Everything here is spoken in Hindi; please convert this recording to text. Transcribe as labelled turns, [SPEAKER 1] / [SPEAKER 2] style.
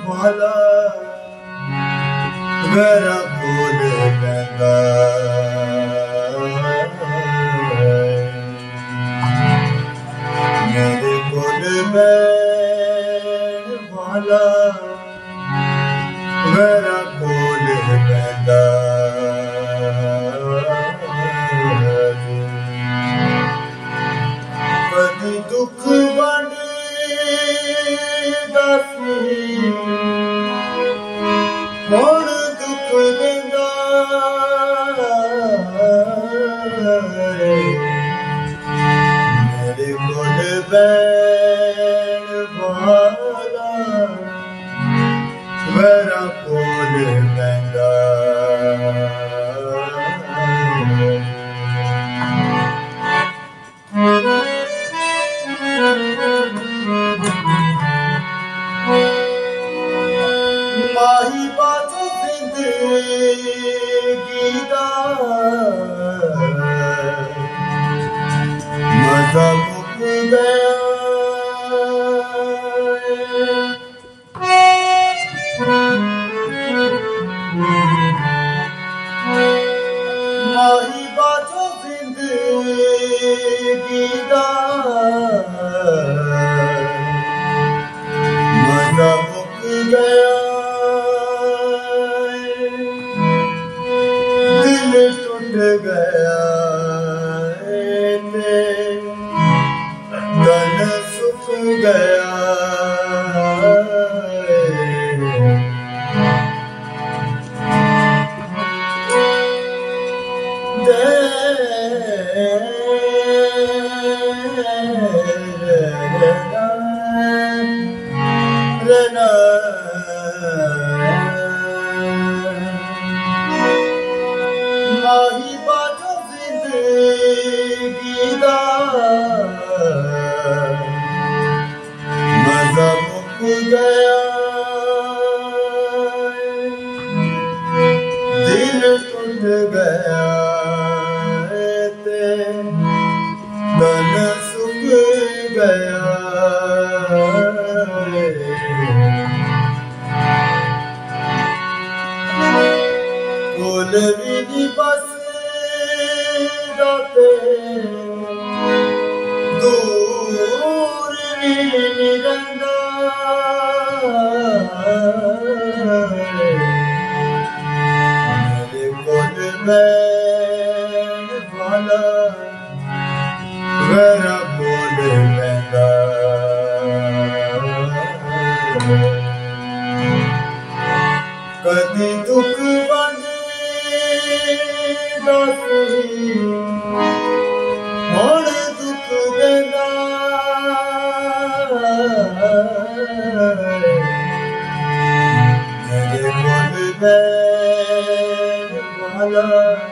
[SPEAKER 1] वाला मेरा कोल पैंदा मेरे कोल बैण वाला मेरा कोल पैंदा कदी दुख वंडदा सी हुण दुख देंदा मेरे कोल बैण वाला मेरा कोल पैंदा माही बात जिंदगी दा मजा मुक गया माही बात जिंदगी दा मजा मुक गया दिल टूट गया तन सुख गया माही बात जिंदगी दा मजा मुक गया दिल टूट गया तन सुख गया कोल भी नी बस जाते दूर भी नी रंगा मेरे कोल बैण वाला मेरा कोल पैंदा कदी दुख वंडदा सी हुण दुख देंदा मेरे कोल बैण वाला